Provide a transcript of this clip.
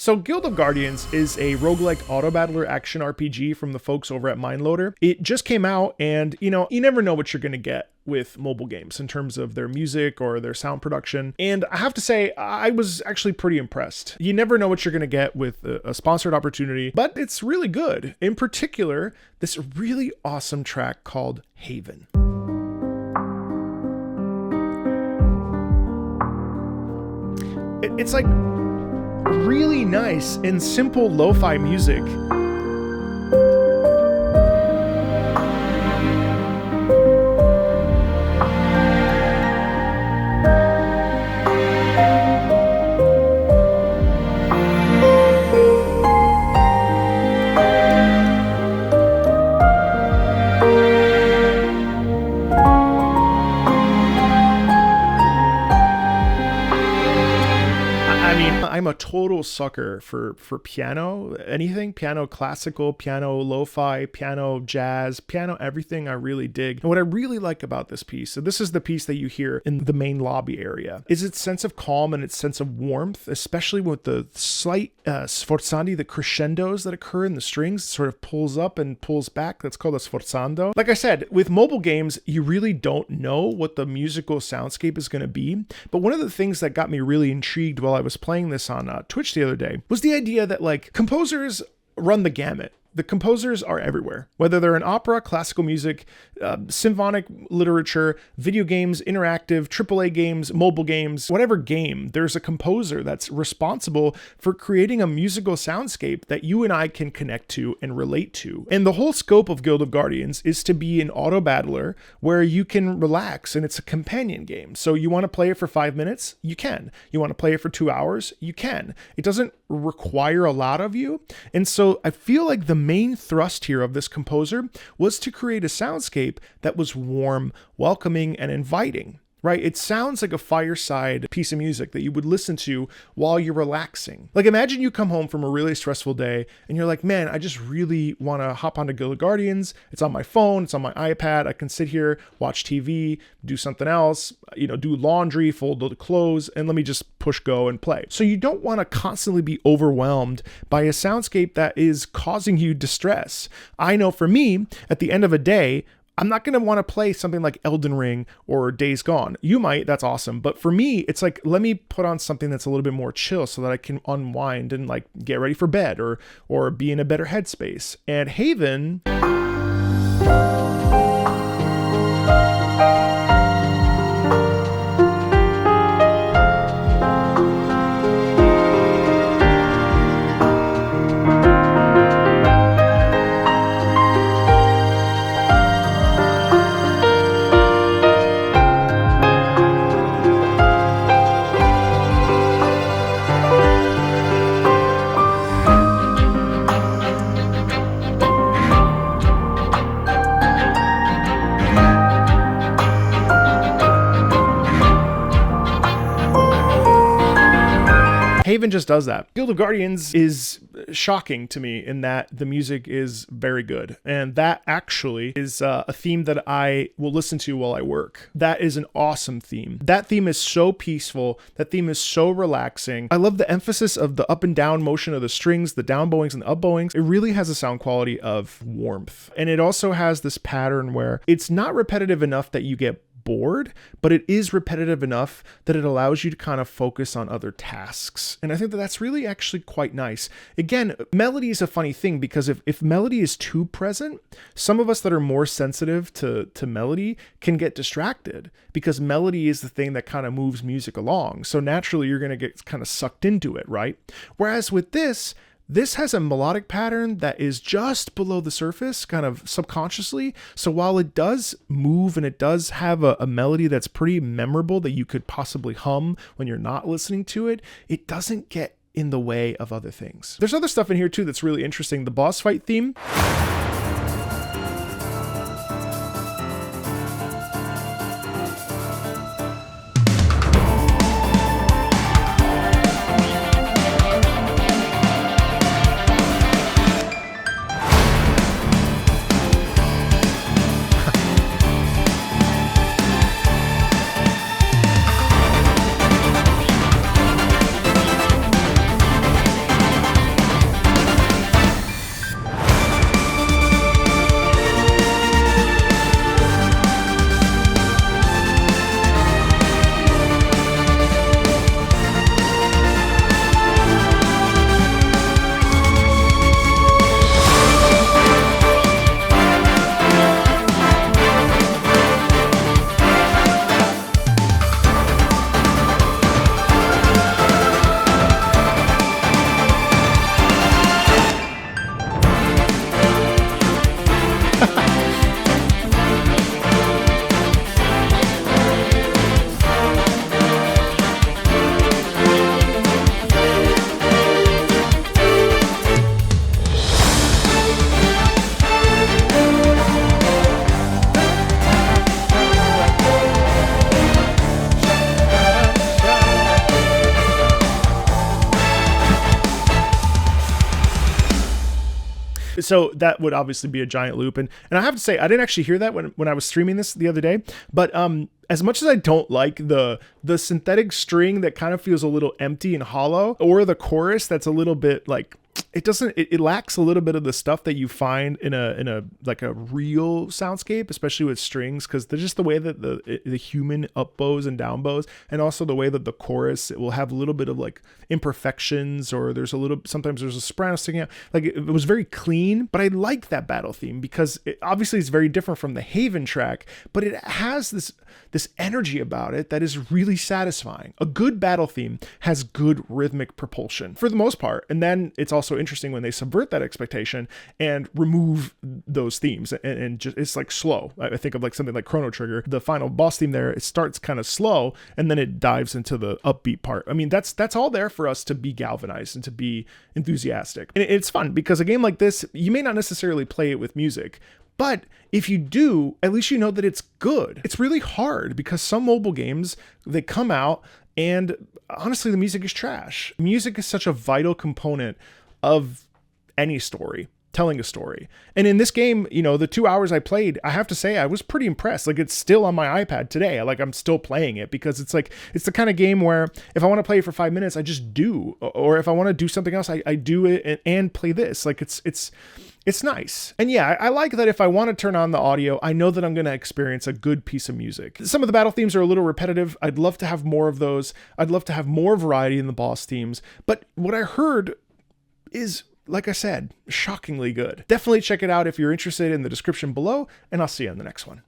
So Guild of Guardians is a roguelike auto-battler action RPG from the folks over at Mindloader. It just came out, and you never know what you're going to get with mobile games in terms of their music or their sound production. And I have to say, I was actually pretty impressed. You never know what you're going to get with a sponsored opportunity, but it's really good. In particular, this really awesome track called Haven. It's like really nice and simple lo-fi music. I'm a total sucker for piano, anything, piano classical, piano lo-fi, piano jazz, piano everything I really dig. And what I really like about this piece, so this is the piece that you hear in the main lobby area, is its sense of calm and its sense of warmth, especially with the slight sforzandi, the crescendos that occur in the strings. It sort of pulls up and pulls back. That's called a sforzando. Like I said, with mobile games, you really don't know what the musical soundscape is going to be. But one of the things that got me really intrigued while I was playing this on Twitch the other day was the idea that like composers run the gamut. The composers are everywhere, whether they're in opera, classical music, symphonic literature, video games, interactive, AAA games, mobile games, whatever game, there's a composer that's responsible for creating a musical soundscape that you and I can connect to and relate to. And the whole scope of Guild of Guardians is to be an auto battler where you can relax, and it's a companion game. So you want to play it for 5 minutes? You can. You want to play it for 2 hours? You can. It doesn't require a lot of you. And so I feel like the main thrust here of this composer was to create a soundscape that was warm, welcoming, and inviting. Right? It sounds like a fireside piece of music that you would listen to while you're relaxing. Like imagine you come home from a really stressful day and you're like, man, I just really want to hop onto Guild of Guardians. It's on my phone. It's on my iPad. I can sit here, watch TV, do something else, do laundry, fold the clothes, and let me just push go and play. So you don't want to constantly be overwhelmed by a soundscape that is causing you distress. I know for me, at the end of a day, I'm not going to want to play something like Elden Ring or Days Gone. You might, that's awesome. But for me, it's like, let me put on something that's a little bit more chill so that I can unwind and like get ready for bed or be in a better headspace. And Haven... Haven just does that. Guild of Guardians is shocking to me in that the music is very good. And that actually is a theme that I will listen to while I work. That is an awesome theme. That theme is so peaceful. That theme is so relaxing. I love the emphasis of the up and down motion of the strings, the down bowings and the up bowings. It really has a sound quality of warmth. And it also has this pattern where it's not repetitive enough that you get bored, but it is repetitive enough that it allows you to kind of focus on other tasks. And I think that that's really actually quite nice. Again, melody is a funny thing because if melody is too present, some of us that are more sensitive to melody can get distracted because melody is the thing that kind of moves music along. So naturally you're going to get kind of sucked into it, right? Whereas with this has a melodic pattern that is just below the surface, kind of subconsciously. So while it does move and it does have a melody that's pretty memorable that you could possibly hum when you're not listening to it, it doesn't get in the way of other things. There's other stuff in here too that's really interesting. The boss fight theme. So that would obviously be a giant loop. And I have to say, I didn't actually hear that when I was streaming this the other day, but as much as I don't like the synthetic string that kind of feels a little empty and hollow, or the chorus that's a little bit like, it lacks a little bit of the stuff that you find in a like a real soundscape, especially with strings, because there's just the way that the human up bows and down bows, and also the way that the chorus, it will have a little bit of like imperfections, or sometimes there's a soprano sticking out. Like it was very clean, but I like that battle theme because obviously it's very different from the Haven track, but it has this energy about it that is really satisfying. A good battle theme has good rhythmic propulsion for the most part, and then it's also interesting when they subvert that expectation and remove those themes and just, it's like slow. I think of like something like Chrono Trigger, the final boss theme there, it starts kind of slow and then it dives into the upbeat part. I mean, that's all there for us to be galvanized and to be enthusiastic. And it's fun because a game like this, you may not necessarily play it with music, but if you do, at least you know that it's good. It's really hard because some mobile games, they come out and honestly, the music is trash. Music is such a vital component of any story, telling a story. And in this game, you know, the 2 hours I played, I have to say I was pretty impressed. Like, it's still on my iPad today. Like, I'm still playing it because it's like, it's the kind of game where if I want to play it for 5 minutes, I just do. Or if I want to do something else, I do it and play this. Like, it's nice. And yeah, I like that if I want to turn on the audio, I know that I'm going to experience a good piece of music. Some of the battle themes are a little repetitive. I'd love to have more of those. I'd love to have more variety in the boss themes. But what I heard is, like I said, shockingly good. Definitely check it out if you're interested in the description below, and I'll see you in the next one.